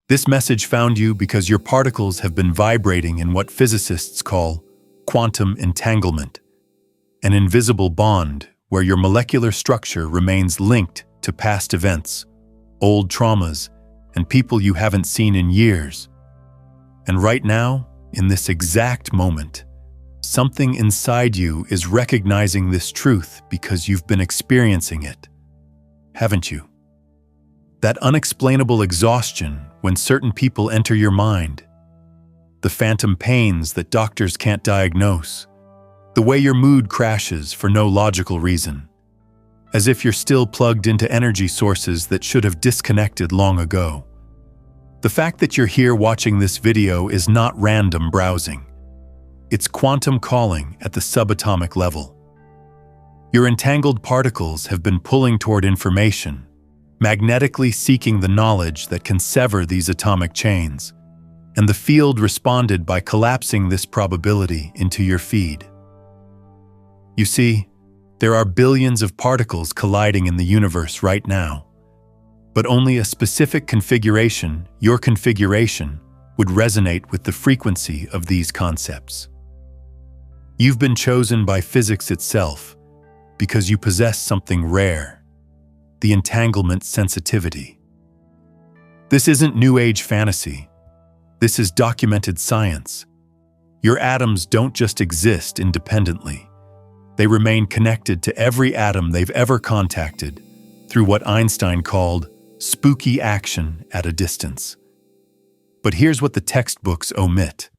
This message found you because your particles have been vibrating in what physicists call quantum entanglement, an invisible bond where your molecular structure remains linked to past events, old traumas, and people you haven't seen in years. And right now, in this exact moment, something inside you is recognizing this truth because you've been experiencing it, haven't you? That unexplainable exhaustion when certain people enter your mind, the phantom pains that doctors can't diagnose, the way your mood crashes for no logical reason, as if you're still plugged into energy sources that should have disconnected long ago. The fact that you're here watching this video is not random browsing. It's quantum calling at the subatomic level. Your entangled particles have been pulling toward information, magnetically seeking the knowledge that can sever these atomic chains, and the field responded by collapsing this probability into your feed. You see, there are billions of particles colliding in the universe right now, but only a specific configuration, your configuration, would resonate with the frequency of these concepts. You've been chosen by physics itself because you possess something rare, the entanglement sensitivity. This isn't New Age fantasy. This is documented science. Your atoms don't just exist independently. They remain connected to every atom they've ever contacted through what Einstein called spooky action at a distance. But here's what the textbooks omit.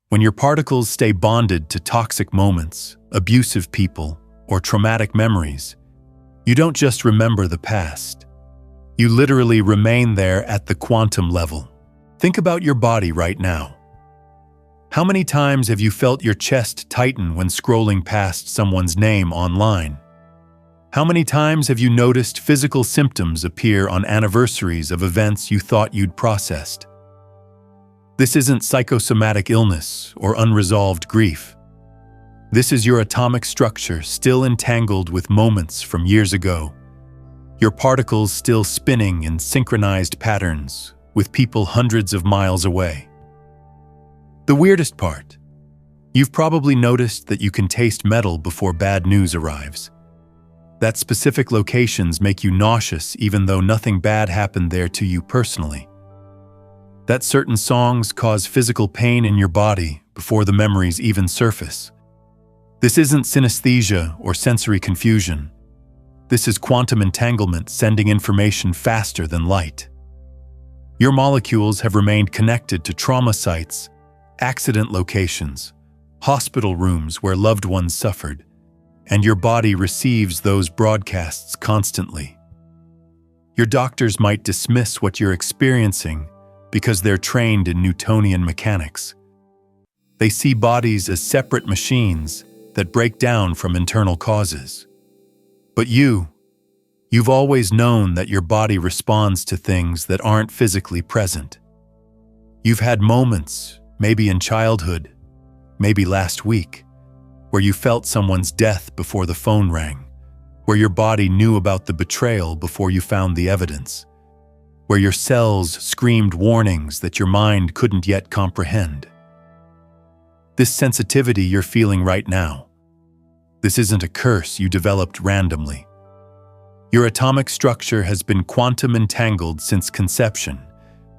When your particles stay bonded to toxic moments, abusive people, or traumatic memories, you don't just remember the past. You literally remain there at the quantum level. Think about your body right now. How many times have you felt your chest tighten when scrolling past someone's name online? How many times have you noticed physical symptoms appear on anniversaries of events you thought you'd processed? This isn't psychosomatic illness or unresolved grief. This is your atomic structure still entangled with moments from years ago. Your particles still spinning in synchronized patterns with people hundreds of miles away. The weirdest part, you've probably noticed that you can taste metal before bad news arrives. That specific locations make you nauseous even though nothing bad happened there to you personally. That certain songs cause physical pain in your body before the memories even surface. This isn't synesthesia or sensory confusion. This is quantum entanglement sending information faster than light. Your molecules have remained connected to trauma sites, accident locations, hospital rooms where loved ones suffered, and your body receives those broadcasts constantly. Your doctors might dismiss what you're experiencing because they're trained in Newtonian mechanics. They see bodies as separate machines that break down from internal causes. But you've always known that your body responds to things that aren't physically present. You've had moments, maybe in childhood, maybe last week, where you felt someone's death before the phone rang, where your body knew about the betrayal before you found the evidence, where your cells screamed warnings that your mind couldn't yet comprehend. This sensitivity you're feeling right now, this isn't a curse you developed randomly. Your atomic structure has been quantum entangled since conception,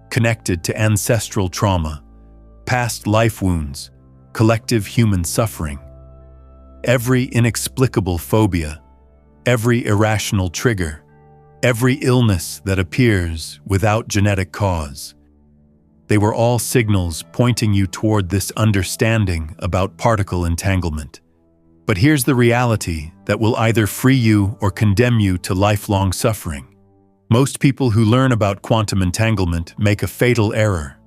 connected to ancestral trauma, past life wounds, collective human suffering. Every inexplicable phobia, every irrational trigger, every illness that appears without genetic cause. They were all signals pointing you toward this understanding about particle entanglement. But here's the reality that will either free you or condemn you to lifelong suffering. Most people who learn about quantum entanglement make a fatal error.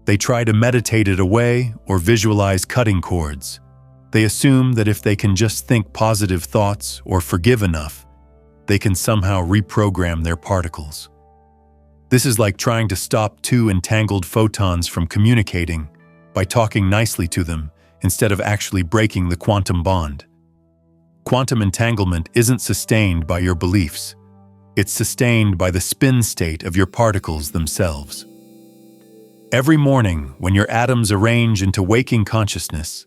They try to meditate it away or visualize cutting cords. They assume that if they can just think positive thoughts or forgive enough, they can somehow reprogram their particles. This is like trying to stop two entangled photons from communicating by talking nicely to them instead of actually breaking the quantum bond. Quantum entanglement isn't sustained by your beliefs. It's sustained by the spin state of your particles themselves. Every morning, when your atoms arrange into waking consciousness,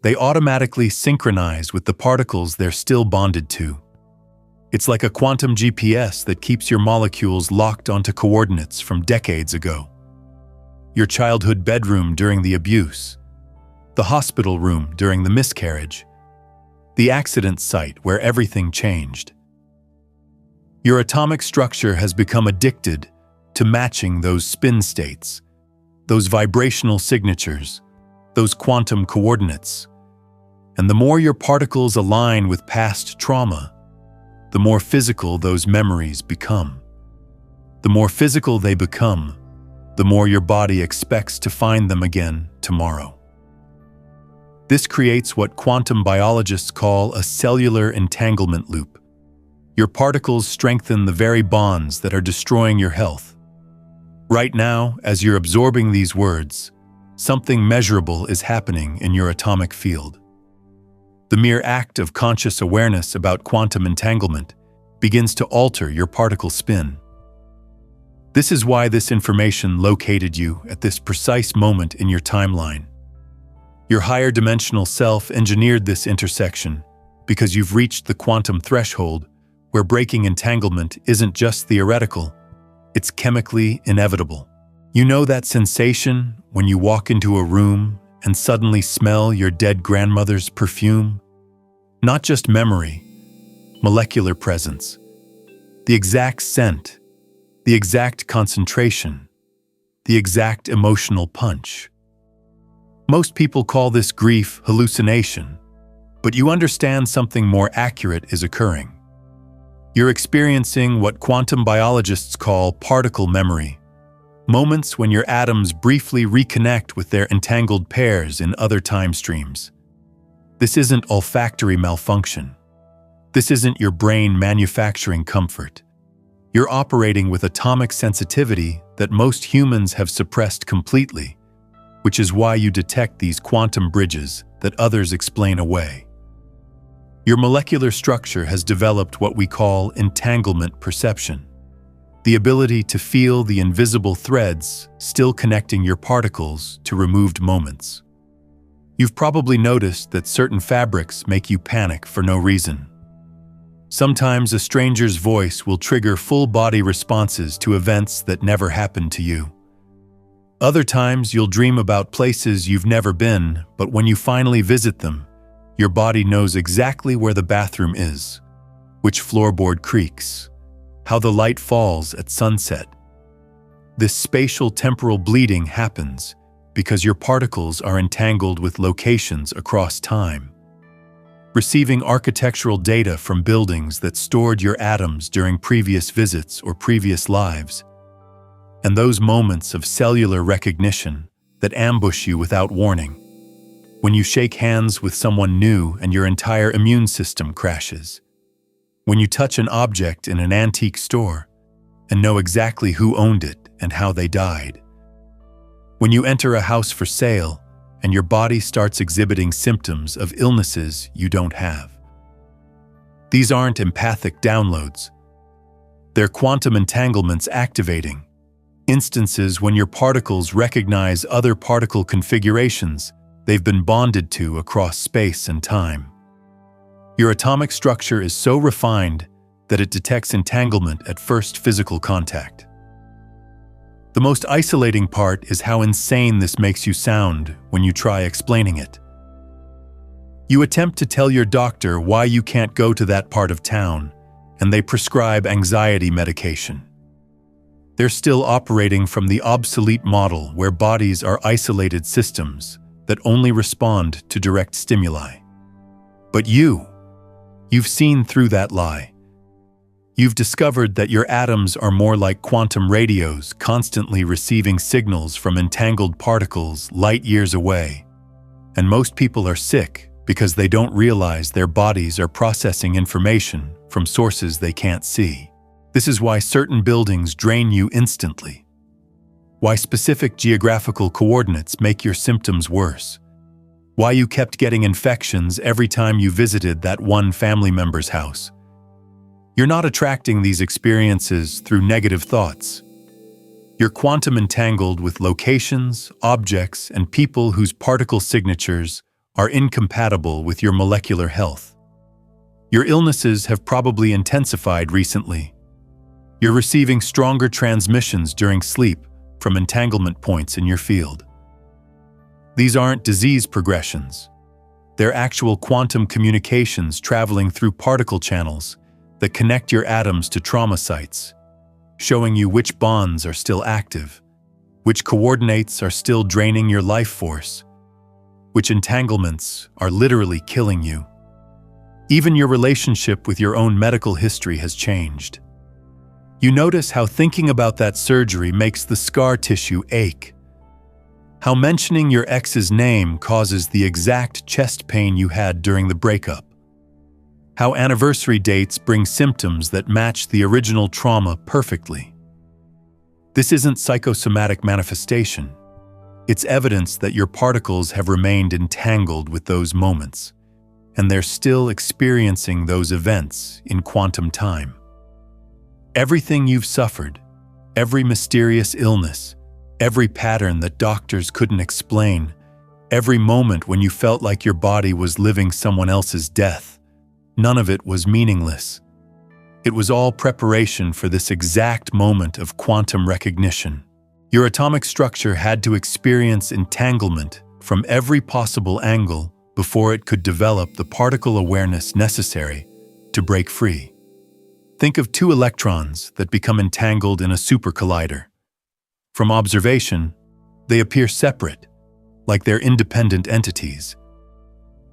they automatically synchronize with the particles they're still bonded to. It's like a quantum GPS that keeps your molecules locked onto coordinates from decades ago. Your childhood bedroom during the abuse, the hospital room during the miscarriage, the accident site where everything changed. Your atomic structure has become addicted to matching those spin states, those vibrational signatures, those quantum coordinates. And the more your particles align with past trauma, the more physical those memories become. The more physical they become, the more your body expects to find them again tomorrow. This creates what quantum biologists call a cellular entanglement loop. Your particles strengthen the very bonds that are destroying your health. Right now, as you're absorbing these words, something measurable is happening in your atomic field. The mere act of conscious awareness about quantum entanglement begins to alter your particle spin. This is why this information located you at this precise moment in your timeline. Your higher dimensional self engineered this intersection because you've reached the quantum threshold where breaking entanglement isn't just theoretical, it's chemically inevitable. You know that sensation when you walk into a room and suddenly smell your dead grandmother's perfume? Not just memory, molecular presence, the exact scent, the exact concentration, the exact emotional punch. Most people call this grief hallucination, but you understand something more accurate is occurring. You're experiencing what quantum biologists call particle memory, moments when your atoms briefly reconnect with their entangled pairs in other time streams. This isn't olfactory malfunction. This isn't your brain manufacturing comfort. You're operating with atomic sensitivity that most humans have suppressed completely, which is why you detect these quantum bridges that others explain away. Your molecular structure has developed what we call entanglement perception, the ability to feel the invisible threads still connecting your particles to removed moments. You've probably noticed that certain fabrics make you panic for no reason. Sometimes a stranger's voice will trigger full-body responses to events that never happened to you. Other times you'll dream about places you've never been, but when you finally visit them, your body knows exactly where the bathroom is, which floorboard creaks, how the light falls at sunset. This spatial temporal bleeding happens because your particles are entangled with locations across time, receiving architectural data from buildings that stored your atoms during previous visits or previous lives. And those moments of cellular recognition that ambush you without warning. When you shake hands with someone new and your entire immune system crashes. When you touch an object in an antique store and know exactly who owned it and how they died. When you enter a house for sale and your body starts exhibiting symptoms of illnesses you don't have. These aren't empathic downloads. They're quantum entanglements activating. Instances when your particles recognize other particle configurations they've been bonded to across space and time. Your atomic structure is so refined that it detects entanglement at first physical contact. The most isolating part is how insane this makes you sound when you try explaining it. You attempt to tell your doctor why you can't go to that part of town, and they prescribe anxiety medication. They're still operating from the obsolete model where bodies are isolated systems that only respond to direct stimuli. But you've seen through that lie. You've discovered that your atoms are more like quantum radios constantly receiving signals from entangled particles light years away. And most people are sick because they don't realize their bodies are processing information from sources they can't see. This is why certain buildings drain you instantly. Why specific geographical coordinates make your symptoms worse. Why you kept getting infections every time you visited that one family member's house. You're not attracting these experiences through negative thoughts. You're quantum entangled with locations, objects, and people whose particle signatures are incompatible with your molecular health. Your illnesses have probably intensified recently. You're receiving stronger transmissions during sleep from entanglement points in your field. These aren't disease progressions. They're actual quantum communications traveling through particle channels that connect your atoms to trauma sites, showing you which bonds are still active, which coordinates are still draining your life force, which entanglements are literally killing you. Even your relationship with your own medical history has changed. You notice how thinking about that surgery makes the scar tissue ache, how mentioning your ex's name causes the exact chest pain you had during the breakup, how anniversary dates bring symptoms that match the original trauma perfectly. This isn't psychosomatic manifestation. It's evidence that your particles have remained entangled with those moments, and they're still experiencing those events in quantum time. Everything you've suffered, every mysterious illness, every pattern that doctors couldn't explain, every moment when you felt like your body was living someone else's death, none of it was meaningless. It was all preparation for this exact moment of quantum recognition. Your atomic structure had to experience entanglement from every possible angle before it could develop the particle awareness necessary to break free. Think of two electrons that become entangled in a supercollider. From observation, they appear separate, like they're independent entities.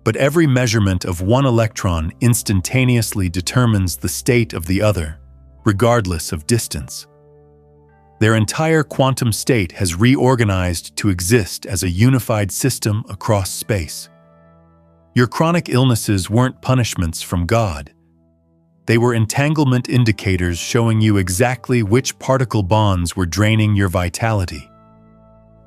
But every measurement of one electron instantaneously determines the state of the other, regardless of distance. Their entire quantum state has reorganized to exist as a unified system across space. Your chronic illnesses weren't punishments from God. They were entanglement indicators showing you exactly which particle bonds were draining your vitality.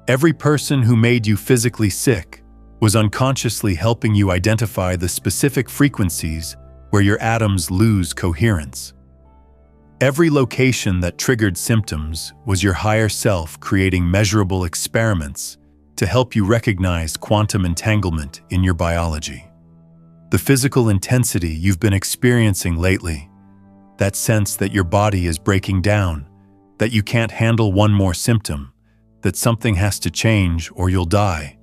Every person who made you physically sick was unconsciously helping you identify the specific frequencies where your atoms lose coherence. Every location that triggered symptoms was your higher self creating measurable experiments to help you recognize quantum entanglement in your biology. The physical intensity you've been experiencing lately, that sense that your body is breaking down, that you can't handle one more symptom, that something has to change or you'll die.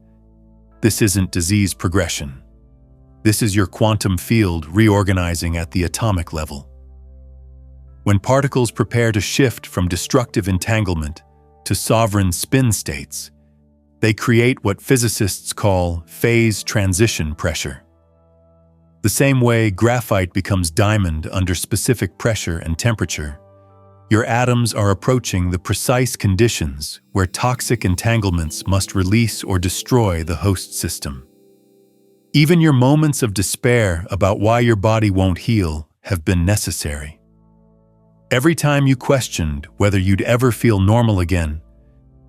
This isn't disease progression. This is your quantum field reorganizing at the atomic level. When particles prepare to shift from destructive entanglement to sovereign spin states, they create what physicists call phase transition pressure. The same way graphite becomes diamond under specific pressure and temperature, your atoms are approaching the precise conditions where toxic entanglements must release or destroy the host system. Even your moments of despair about why your body won't heal have been necessary. Every time you questioned whether you'd ever feel normal again,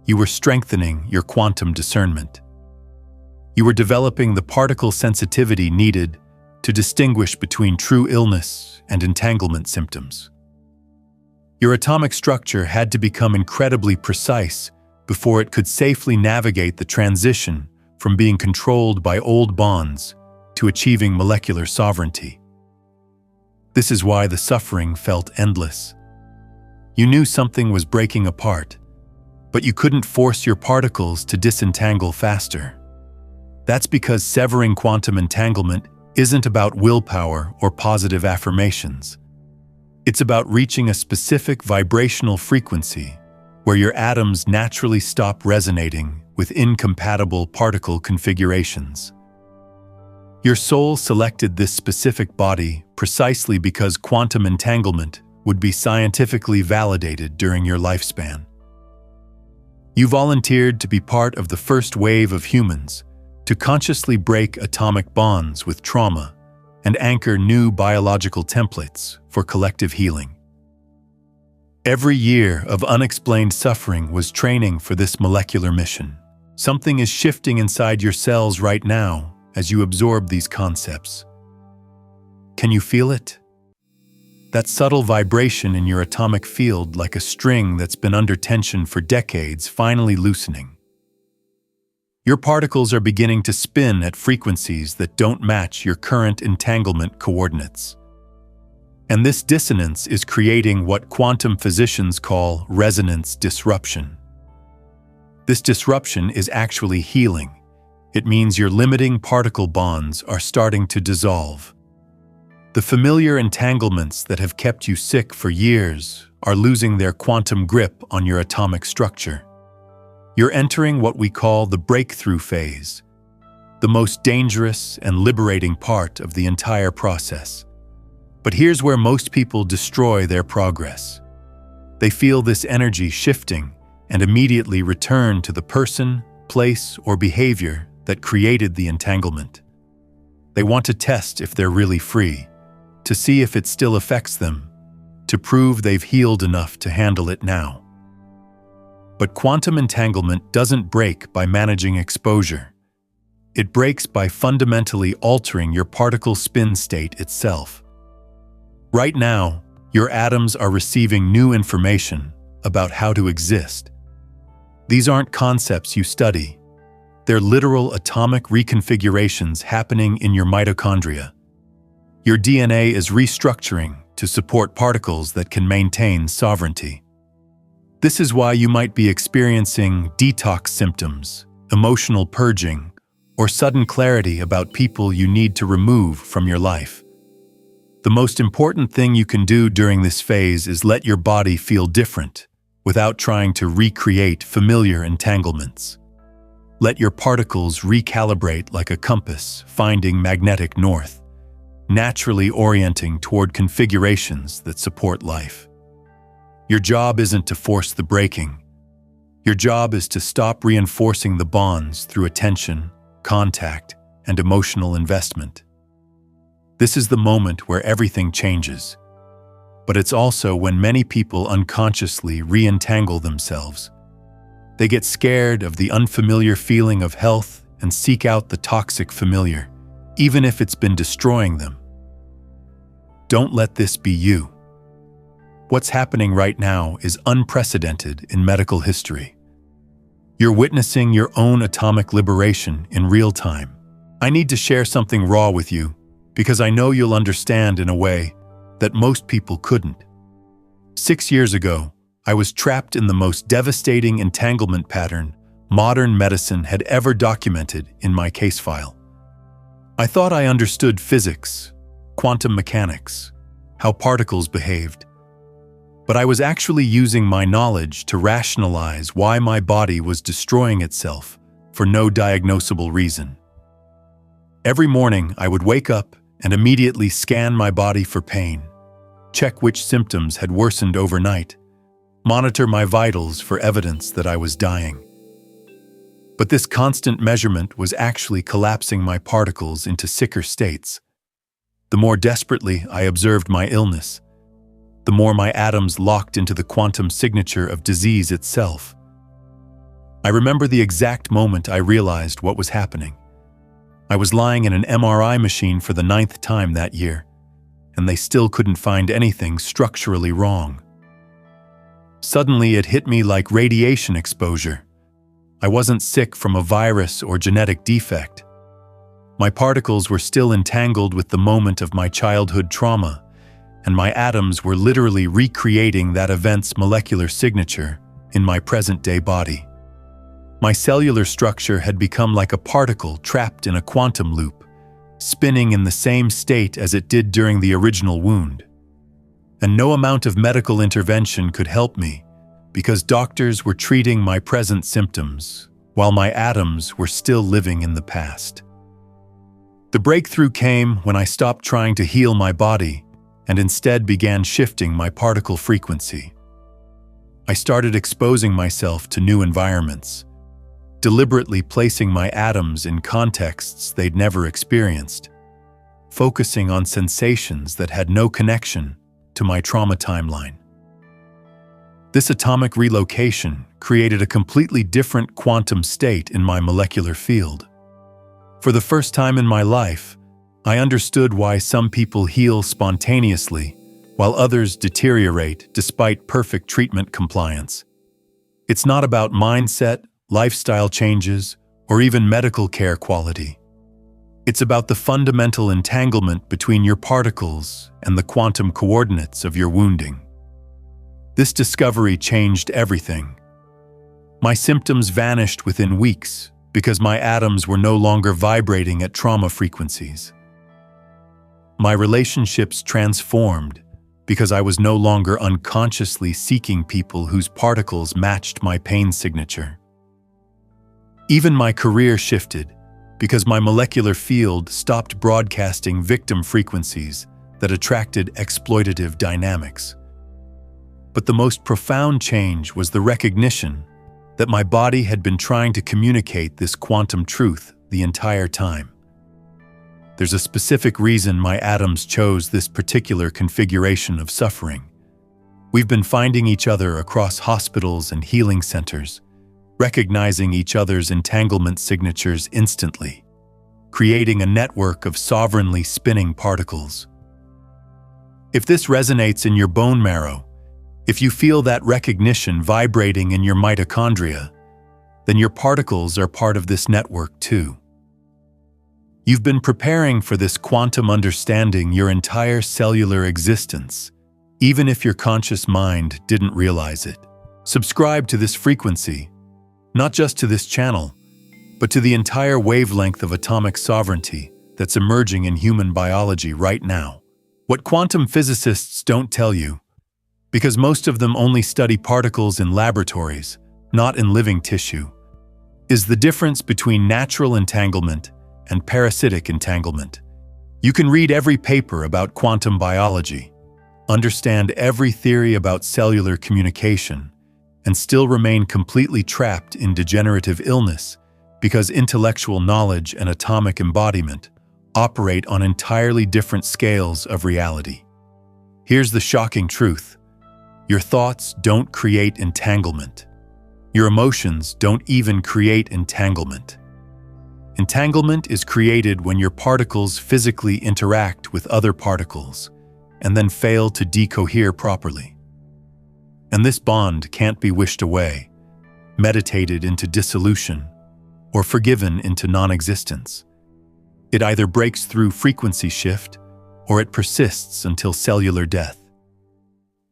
you were strengthening your quantum discernment. You were developing the particle sensitivity needed to distinguish between true illness and entanglement symptoms. Your atomic structure had to become incredibly precise before it could safely navigate the transition from being controlled by old bonds to achieving molecular sovereignty. This is why the suffering felt endless. You knew something was breaking apart, but you couldn't force your particles to disentangle faster. That's because severing quantum entanglement isn't about willpower or positive affirmations. It's about reaching a specific vibrational frequency where your atoms naturally stop resonating with incompatible particle configurations. Your soul selected this specific body precisely because quantum entanglement would be scientifically validated during your lifespan. You volunteered to be part of the first wave of humans to consciously break atomic bonds with trauma and anchor new biological templates for collective healing. Every year of unexplained suffering was training for this molecular mission. Something is shifting inside your cells right now as you absorb these concepts. Can you feel it? That subtle vibration in your atomic field, like a string that's been under tension for decades, finally loosening. Your particles are beginning to spin at frequencies that don't match your current entanglement coordinates. And this dissonance is creating what quantum physicians call resonance disruption. This disruption is actually healing. It means your limiting particle bonds are starting to dissolve. The familiar entanglements that have kept you sick for years are losing their quantum grip on your atomic structure. You're entering what we call the breakthrough phase, the most dangerous and liberating part of the entire process. But here's where most people destroy their progress. They feel this energy shifting and immediately return to the person, place, or behavior that created the entanglement. They want to test if they're really free, to see if it still affects them, to prove they've healed enough to handle it now. But quantum entanglement doesn't break by managing exposure. It breaks by fundamentally altering your particle spin state itself. Right now, your atoms are receiving new information about how to exist. These aren't concepts you study. They're literal atomic reconfigurations happening in your mitochondria. Your DNA is restructuring to support particles that can maintain sovereignty. This is why you might be experiencing detox symptoms, emotional purging, or sudden clarity about people you need to remove from your life. The most important thing you can do during this phase is let your body feel different without trying to recreate familiar entanglements. Let your particles recalibrate like a compass, finding magnetic north, naturally orienting toward configurations that support life. Your job isn't to force the breaking. Your job is to stop reinforcing the bonds through attention, contact, and emotional investment. This is the moment where everything changes. But it's also when many people unconsciously re-entangle themselves. They get scared of the unfamiliar feeling of health and seek out the toxic familiar, even if it's been destroying them. Don't let this be you. What's happening right now is unprecedented in medical history. You're witnessing your own atomic liberation in real time. I need to share something raw with you because I know you'll understand in a way that most people couldn't. 6 years ago, I was trapped in the most devastating entanglement pattern modern medicine had ever documented in my case file. I thought I understood physics, quantum mechanics, how particles behaved. But I was actually using my knowledge to rationalize why my body was destroying itself for no diagnosable reason. Every morning, I would wake up and immediately scan my body for pain, check which symptoms had worsened overnight, monitor my vitals for evidence that I was dying. But this constant measurement was actually collapsing my particles into sicker states. The more desperately I observed my illness, the more my atoms locked into the quantum signature of disease itself. I remember the exact moment I realized what was happening. I was lying in an MRI machine for the 9th time that year, and they still couldn't find anything structurally wrong. Suddenly, it hit me like radiation exposure. I wasn't sick from a virus or genetic defect. My particles were still entangled with the moment of my childhood trauma, and my atoms were literally recreating that event's molecular signature in my present-day body. My cellular structure had become like a particle trapped in a quantum loop, spinning in the same state as it did during the original wound. And no amount of medical intervention could help me, because doctors were treating my present symptoms, while my atoms were still living in the past. The breakthrough came when I stopped trying to heal my body and instead began shifting my particle frequency. I started exposing myself to new environments, deliberately placing my atoms in contexts they'd never experienced, focusing on sensations that had no connection to my trauma timeline. This atomic relocation created a completely different quantum state in my molecular field. For the first time in my life, I understood why some people heal spontaneously while others deteriorate despite perfect treatment compliance. It's not about mindset, lifestyle changes, or even medical care quality. It's about the fundamental entanglement between your particles and the quantum coordinates of your wounding. This discovery changed everything. My symptoms vanished within weeks because my atoms were no longer vibrating at trauma frequencies. My relationships transformed because I was no longer unconsciously seeking people whose particles matched my pain signature. Even my career shifted because my molecular field stopped broadcasting victim frequencies that attracted exploitative dynamics. But the most profound change was the recognition that my body had been trying to communicate this quantum truth the entire time. There's a specific reason my atoms chose this particular configuration of suffering. We've been finding each other across hospitals and healing centers, recognizing each other's entanglement signatures instantly, creating a network of sovereignly spinning particles. If this resonates in your bone marrow, if you feel that recognition vibrating in your mitochondria, then your particles are part of this network too. You've been preparing for this quantum understanding your entire cellular existence, even if your conscious mind didn't realize it. Subscribe to this frequency, not just to this channel, but to the entire wavelength of atomic sovereignty that's emerging in human biology right now. What quantum physicists don't tell you, because most of them only study particles in laboratories, not in living tissue, is the difference between natural entanglement and parasitic entanglement. You can read every paper about quantum biology, understand every theory about cellular communication, and still remain completely trapped in degenerative illness because intellectual knowledge and atomic embodiment operate on entirely different scales of reality. Here's the shocking truth. Your thoughts don't create entanglement. Your emotions don't even create entanglement. Entanglement is created when your particles physically interact with other particles and then fail to decohere properly. And this bond can't be wished away, meditated into dissolution, or forgiven into non-existence. It either breaks through frequency shift or it persists until cellular death.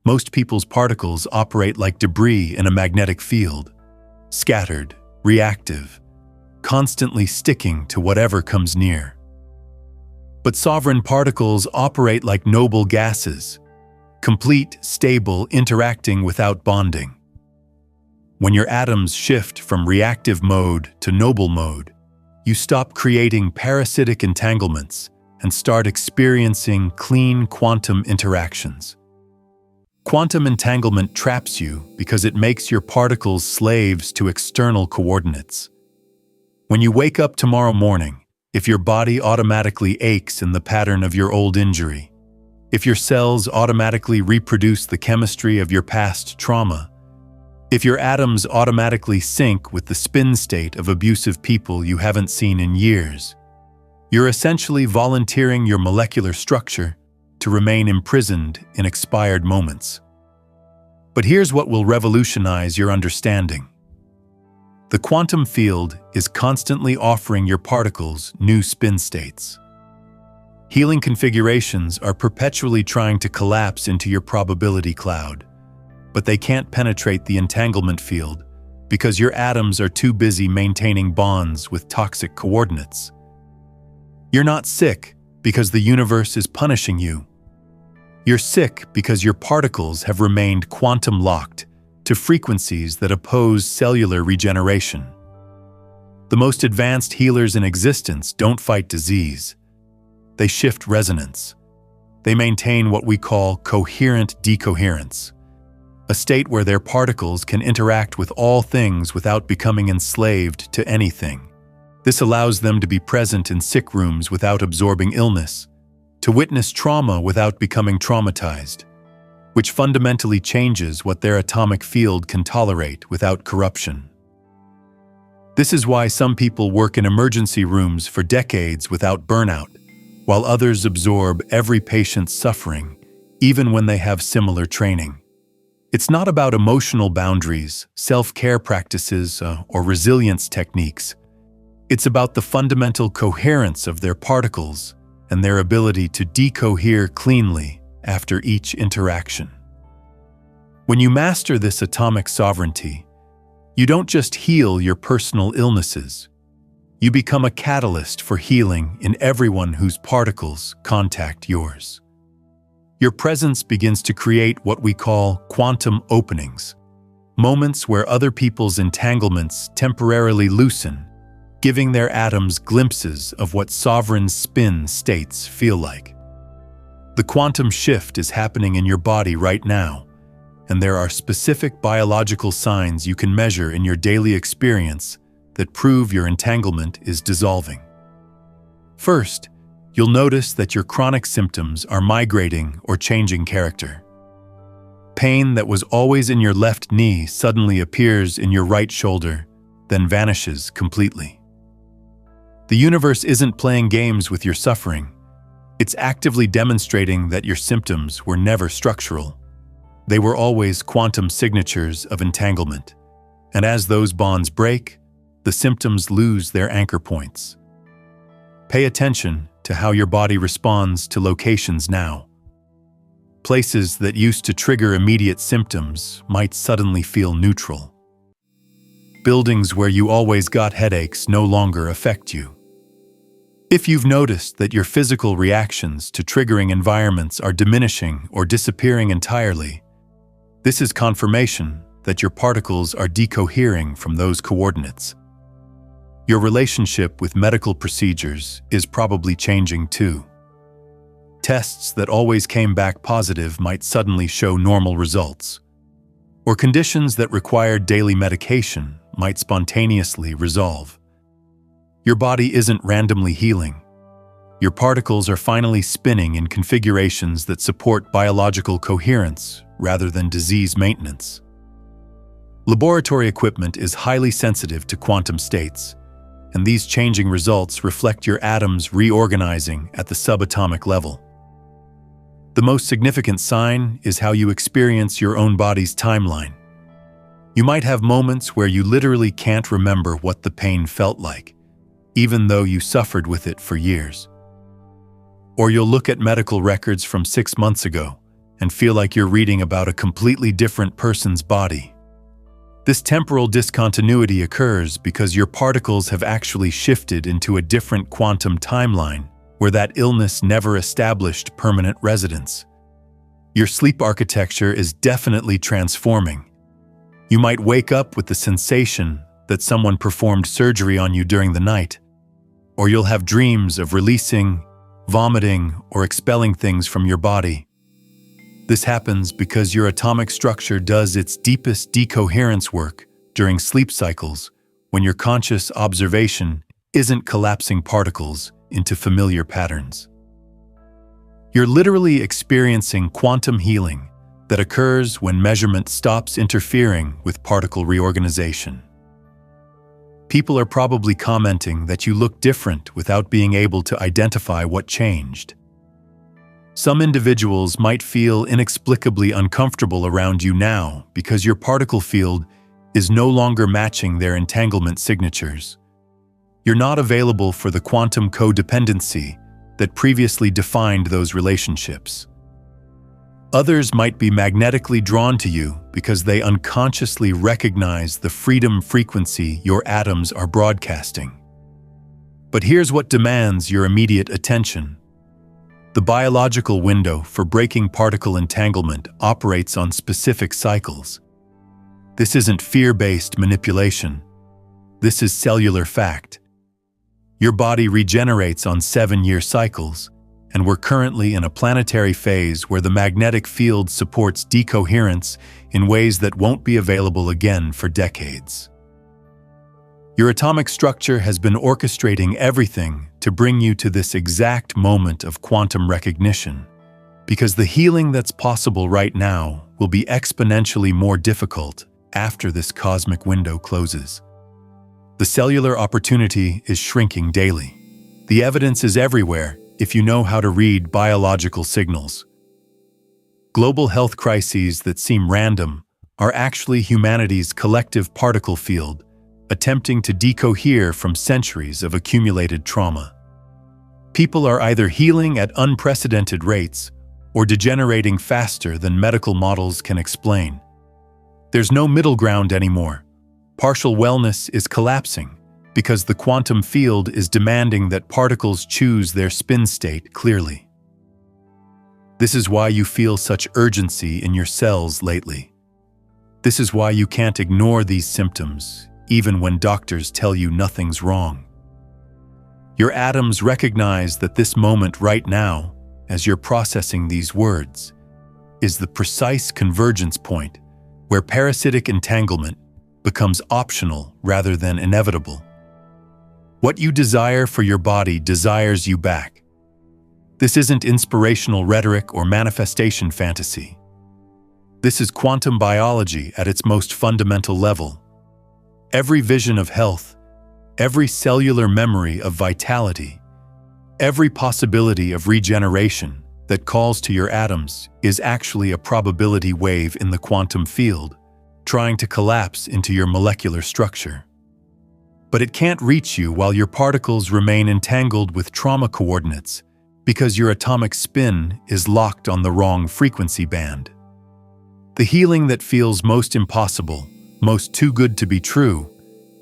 Most people's particles operate like debris in a magnetic field, scattered, reactive, constantly sticking to whatever comes near. But sovereign particles operate like noble gases, complete, stable, interacting without bonding. When your atoms shift from reactive mode to noble mode, you stop creating parasitic entanglements and start experiencing clean quantum interactions. Quantum entanglement traps you because it makes your particles slaves to external coordinates. When you wake up tomorrow morning, if your body automatically aches in the pattern of your old injury, if your cells automatically reproduce the chemistry of your past trauma, if your atoms automatically sync with the spin state of abusive people you haven't seen in years, you're essentially volunteering your molecular structure to remain imprisoned in expired moments. But here's what will revolutionize your understanding. The quantum field is constantly offering your particles new spin states. Healing configurations are perpetually trying to collapse into your probability cloud, but they can't penetrate the entanglement field because your atoms are too busy maintaining bonds with toxic coordinates. You're not sick because the universe is punishing you. You're sick because your particles have remained quantum locked to frequencies that oppose cellular regeneration. The most advanced healers in existence don't fight disease. They shift resonance. They maintain what we call coherent decoherence, a state where their particles can interact with all things without becoming enslaved to anything. This allows them to be present in sick rooms without absorbing illness, to witness trauma without becoming traumatized, which fundamentally changes what their atomic field can tolerate without corruption. This is why some people work in emergency rooms for decades without burnout, while others absorb every patient's suffering, even when they have similar training. It's not about emotional boundaries, self-care practices, or resilience techniques. It's about the fundamental coherence of their particles and their ability to decohere cleanly after each interaction. When you master this atomic sovereignty, you don't just heal your personal illnesses. You become a catalyst for healing in everyone whose particles contact yours. Your presence begins to create what we call quantum openings, moments where other people's entanglements temporarily loosen, giving their atoms glimpses of what sovereign spin states feel like. The quantum shift is happening in your body right now, and there are specific biological signs you can measure in your daily experience that prove your entanglement is dissolving. First, you'll notice that your chronic symptoms are migrating or changing character. Pain that was always in your left knee suddenly appears in your right shoulder, then vanishes completely. The universe isn't playing games with your suffering. It's actively demonstrating that your symptoms were never structural. They were always quantum signatures of entanglement. And as those bonds break, the symptoms lose their anchor points. Pay attention to how your body responds to locations now. Places that used to trigger immediate symptoms might suddenly feel neutral. Buildings where you always got headaches no longer affect you. If you've noticed that your physical reactions to triggering environments are diminishing or disappearing entirely, this is confirmation that your particles are decohering from those coordinates. Your relationship with medical procedures is probably changing too. Tests that always came back positive might suddenly show normal results, or conditions that required daily medication might spontaneously resolve. Your body isn't randomly healing. Your particles are finally spinning in configurations that support biological coherence rather than disease maintenance. Laboratory equipment is highly sensitive to quantum states, and these changing results reflect your atoms reorganizing at the subatomic level. The most significant sign is how you experience your own body's timeline. You might have moments where you literally can't remember what the pain felt like, even though you suffered with it for years. Or you'll look at medical records from 6 months ago and feel like you're reading about a completely different person's body. This temporal discontinuity occurs because your particles have actually shifted into a different quantum timeline where that illness never established permanent residence. Your sleep architecture is definitely transforming. You might wake up with the sensation that someone performed surgery on you during the night, or you'll have dreams of releasing, vomiting, or expelling things from your body. This happens because your atomic structure does its deepest decoherence work during sleep cycles when your conscious observation isn't collapsing particles into familiar patterns. You're literally experiencing quantum healing that occurs when measurement stops interfering with particle reorganization. People are probably commenting that you look different without being able to identify what changed. Some individuals might feel inexplicably uncomfortable around you now because your particle field is no longer matching their entanglement signatures. You're not available for the quantum codependency that previously defined those relationships. Others might be magnetically drawn to you because they unconsciously recognize the freedom frequency your atoms are broadcasting. But here's what demands your immediate attention. The biological window for breaking particle entanglement operates on specific cycles. This isn't fear-based manipulation. This is cellular fact. Your body regenerates on 7-year cycles, and we're currently in a planetary phase where the magnetic field supports decoherence in ways that won't be available again for decades. Your atomic structure has been orchestrating everything to bring you to this exact moment of quantum recognition, because the healing that's possible right now will be exponentially more difficult after this cosmic window closes. The cellular opportunity is shrinking daily. The evidence is everywhere if you know how to read biological signals. Global health crises that seem random are actually humanity's collective particle field, attempting to decohere from centuries of accumulated trauma. People are either healing at unprecedented rates or degenerating faster than medical models can explain. There's no middle ground anymore. Partial wellness is collapsing because the quantum field is demanding that particles choose their spin state clearly. This is why you feel such urgency in your cells lately. This is why you can't ignore these symptoms, even when doctors tell you nothing's wrong. Your atoms recognize that this moment right now, as you're processing these words, is the precise convergence point where parasitic entanglement becomes optional rather than inevitable. What you desire for your body desires you back. This isn't inspirational rhetoric or manifestation fantasy. This is quantum biology at its most fundamental level. Every vision of health, every cellular memory of vitality, every possibility of regeneration that calls to your atoms is actually a probability wave in the quantum field, trying to collapse into your molecular structure. But it can't reach you while your particles remain entangled with trauma coordinates because your atomic spin is locked on the wrong frequency band. The healing that feels most impossible, most too good to be true,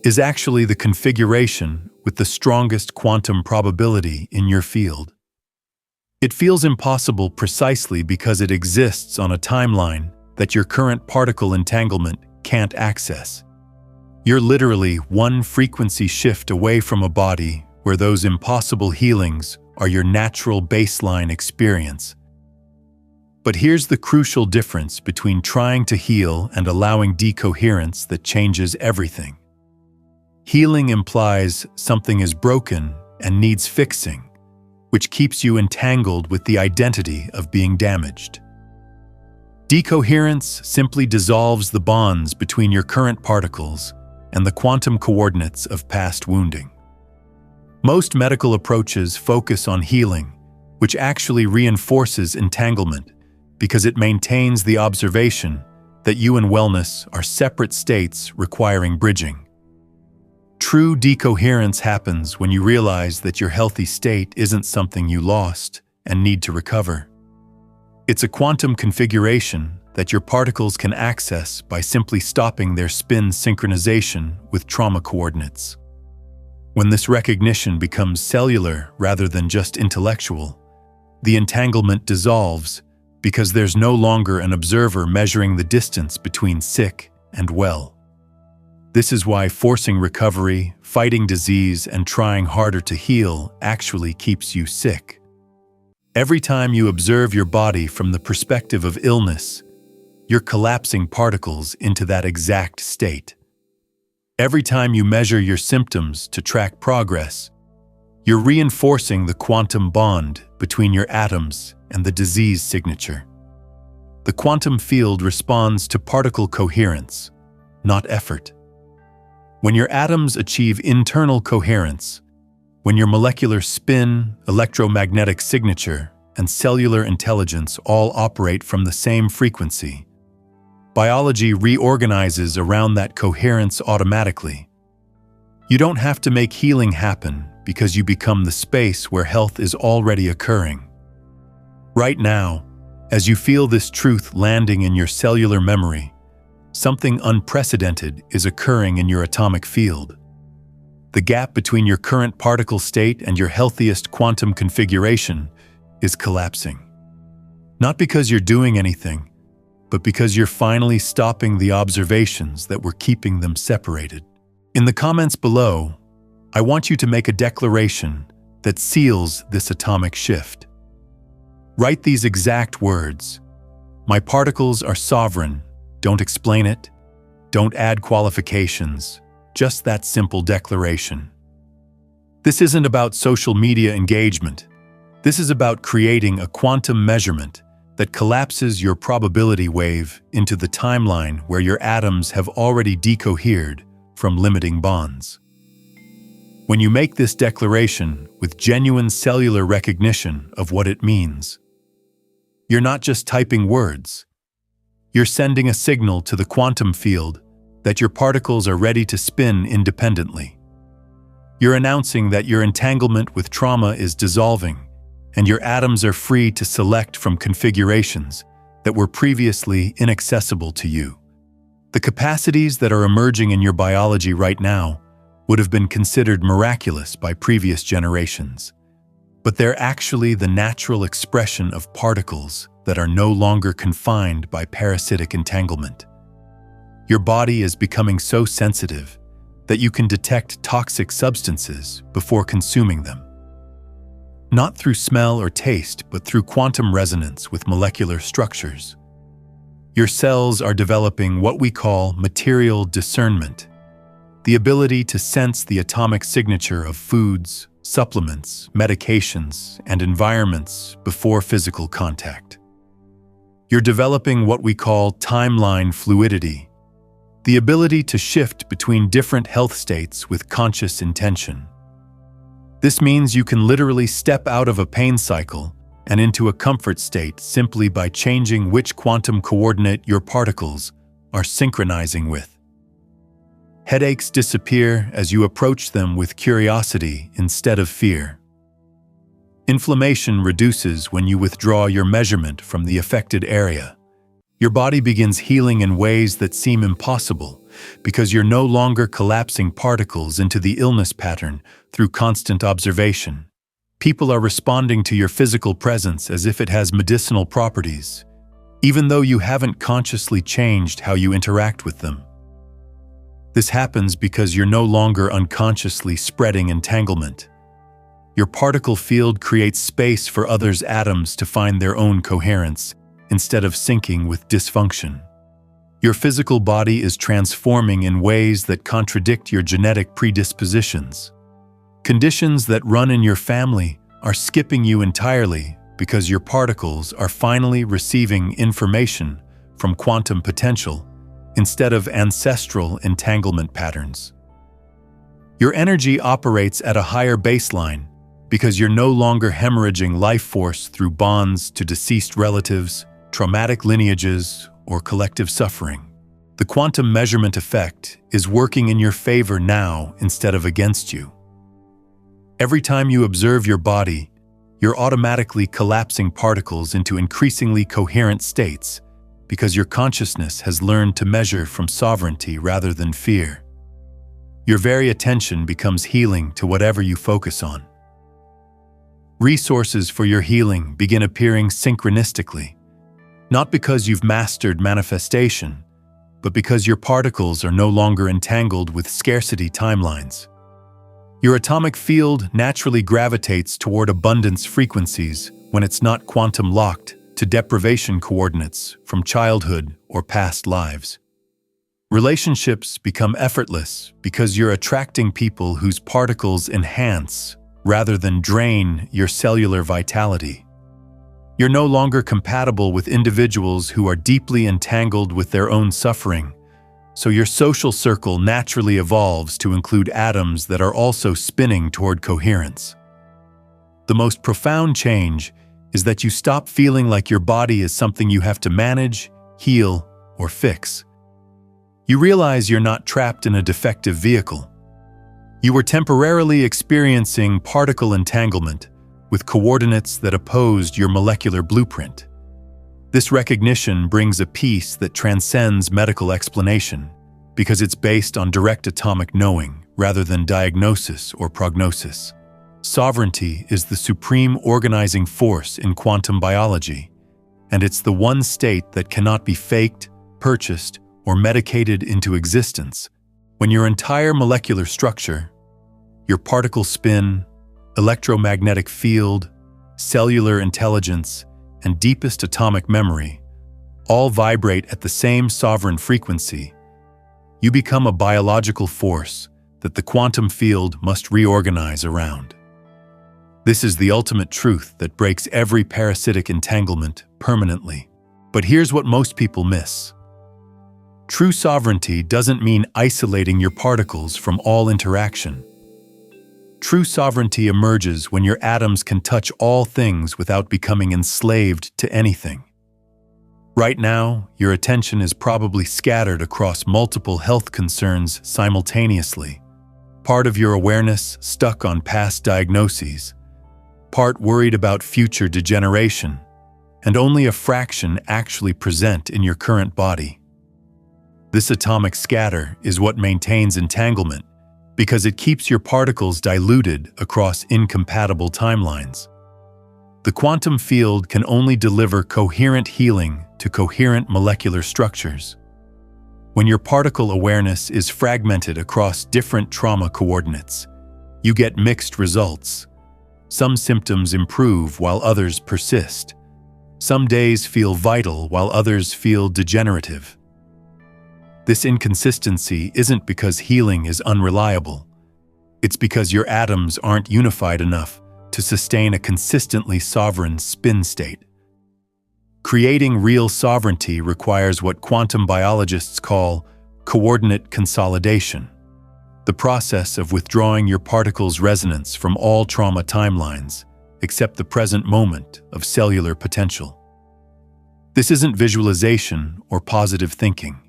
is actually the configuration with the strongest quantum probability in your field. It feels impossible precisely because it exists on a timeline that your current particle entanglement can't access. You're literally one frequency shift away from a body where those impossible healings are your natural baseline experience. But here's the crucial difference between trying to heal and allowing decoherence that changes everything. Healing implies something is broken and needs fixing, which keeps you entangled with the identity of being damaged. Decoherence simply dissolves the bonds between your current particles and the quantum coordinates of past wounding. Most medical approaches focus on healing, which actually reinforces entanglement because it maintains the observation that you and wellness are separate states requiring bridging. True decoherence happens when you realize that your healthy state isn't something you lost and need to recover. It's a quantum configuration that your particles can access by simply stopping their spin synchronization with trauma coordinates. When this recognition becomes cellular rather than just intellectual, the entanglement dissolves because there's no longer an observer measuring the distance between sick and well. This is why forcing recovery, fighting disease, and trying harder to heal actually keeps you sick. Every time you observe your body from the perspective of illness, you're collapsing particles into that exact state. Every time you measure your symptoms to track progress, you're reinforcing the quantum bond between your atoms and the disease signature. The quantum field responds to particle coherence, not effort. When your atoms achieve internal coherence, when your molecular spin, electromagnetic signature, and cellular intelligence all operate from the same frequency, biology reorganizes around that coherence automatically. You don't have to make healing happen because you become the space where health is already occurring. Right now, as you feel this truth landing in your cellular memory, something unprecedented is occurring in your atomic field. The gap between your current particle state and your healthiest quantum configuration is collapsing. Not because you're doing anything, but because you're finally stopping the observations that were keeping them separated. In the comments below, I want you to make a declaration that seals this atomic shift. Write these exact words: "My particles are sovereign. Don't explain it. Don't add qualifications. Just that simple declaration." This isn't about social media engagement. This is about creating a quantum measurement that collapses your probability wave into the timeline where your atoms have already decohered from limiting bonds. When you make this declaration with genuine cellular recognition of what it means, You're not just typing words. You're sending a signal to the quantum field that your particles are ready to spin independently. You're announcing that your entanglement with trauma is dissolving, and your atoms are free to select from configurations that were previously inaccessible to you. The capacities that are emerging in your biology right now would have been considered miraculous by previous generations, but they're actually the natural expression of particles that are no longer confined by parasitic entanglement. Your body is becoming so sensitive that you can detect toxic substances before consuming them. Not through smell or taste, but through quantum resonance with molecular structures. Your cells are developing what we call material discernment, the ability to sense the atomic signature of foods, supplements, medications, and environments before physical contact. You're developing what we call timeline fluidity, the ability to shift between different health states with conscious intention. This means you can literally step out of a pain cycle and into a comfort state simply by changing which quantum coordinate your particles are synchronizing with. Headaches disappear as you approach them with curiosity instead of fear. Inflammation reduces when you withdraw your measurement from the affected area. Your body begins healing in ways that seem impossible because you're no longer collapsing particles into the illness pattern through constant observation. People are responding to your physical presence as if it has medicinal properties, even though you haven't consciously changed how you interact with them. This happens because you're no longer unconsciously spreading entanglement. Your particle field creates space for others' atoms to find their own coherence, instead of syncing with dysfunction. Your physical body is transforming in ways that contradict your genetic predispositions. Conditions that run in your family are skipping you entirely because your particles are finally receiving information from quantum potential instead of ancestral entanglement patterns. Your energy operates at a higher baseline because you're no longer hemorrhaging life force through bonds to deceased relatives, traumatic lineages, or collective suffering. The quantum measurement effect is working in your favor now instead of against you. Every time you observe your body, you're automatically collapsing particles into increasingly coherent states because your consciousness has learned to measure from sovereignty rather than fear. Your very attention becomes healing to whatever you focus on. Resources for your healing begin appearing synchronistically, not because you've mastered manifestation, but because your particles are no longer entangled with scarcity timelines. Your atomic field naturally gravitates toward abundance frequencies when it's not quantum locked to deprivation coordinates from childhood or past lives. Relationships become effortless because you're attracting people whose particles enhance rather than drain your cellular vitality. You're no longer compatible with individuals who are deeply entangled with their own suffering, so your social circle naturally evolves to include atoms that are also spinning toward coherence. The most profound change is that you stop feeling like your body is something you have to manage, heal, or fix. You realize you're not trapped in a defective vehicle. You were temporarily experiencing particle entanglement with coordinates that opposed your molecular blueprint. This recognition brings a peace that transcends medical explanation because it's based on direct atomic knowing rather than diagnosis or prognosis. Sovereignty is the supreme organizing force in quantum biology, and it's the one state that cannot be faked, purchased, or medicated into existence. When your entire molecular structure, your particle spin, electromagnetic field, cellular intelligence, and deepest atomic memory all vibrate at the same sovereign frequency, you become a biological force that the quantum field must reorganize around. This is the ultimate truth that breaks every parasitic entanglement permanently. But here's what most people miss. True sovereignty doesn't mean isolating your particles from all interaction. True sovereignty emerges when your atoms can touch all things without becoming enslaved to anything. Right now, your attention is probably scattered across multiple health concerns simultaneously. Part of your awareness stuck on past diagnoses, part worried about future degeneration, and only a fraction actually present in your current body. This atomic scatter is what maintains entanglement, because it keeps your particles diluted across incompatible timelines. The quantum field can only deliver coherent healing to coherent molecular structures. When your particle awareness is fragmented across different trauma coordinates, you get mixed results. Some symptoms improve while others persist. Some days feel vital while others feel degenerative. This inconsistency isn't because healing is unreliable. It's because your atoms aren't unified enough to sustain a consistently sovereign spin state. Creating real sovereignty requires what quantum biologists call coordinate consolidation, the process of withdrawing your particle's resonance from all trauma timelines except the present moment of cellular potential. This isn't visualization or positive thinking.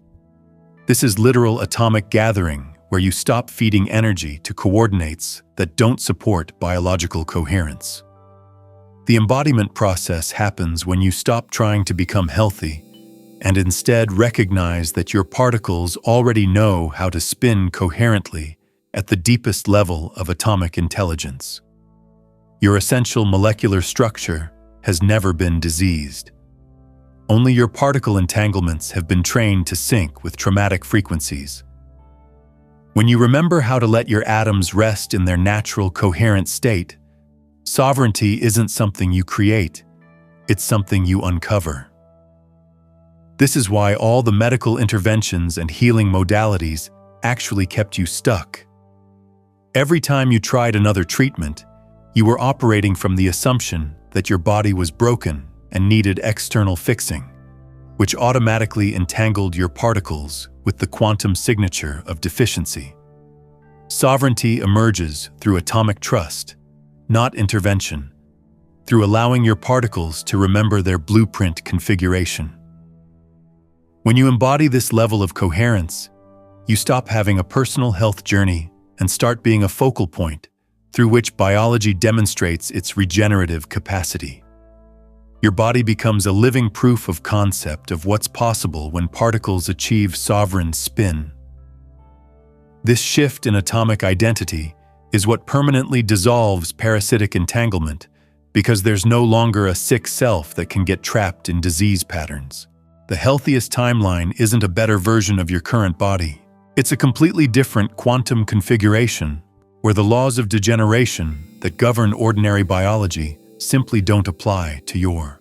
This is literal atomic gathering where you stop feeding energy to coordinates that don't support biological coherence. The embodiment process happens when you stop trying to become healthy and instead recognize that your particles already know how to spin coherently at the deepest level of atomic intelligence. Your essential molecular structure has never been diseased. Only your particle entanglements have been trained to sync with traumatic frequencies. When you remember how to let your atoms rest in their natural coherent state, sovereignty isn't something you create, it's something you uncover. This is why all the medical interventions and healing modalities actually kept you stuck. Every time you tried another treatment, you were operating from the assumption that your body was broken and needed external fixing, which automatically entangled your particles with the quantum signature of deficiency. Sovereignty emerges through atomic trust, not intervention, through allowing your particles to remember their blueprint configuration. When you embody this level of coherence, you stop having a personal health journey and start being a focal point through which biology demonstrates its regenerative capacity. Your body becomes a living proof of concept of what's possible when particles achieve sovereign spin. This shift in atomic identity is what permanently dissolves parasitic entanglement, because there's no longer a sick self that can get trapped in disease patterns. The healthiest timeline isn't a better version of your current body. It's a completely different quantum configuration where the laws of degeneration that govern ordinary biology simply don't apply to your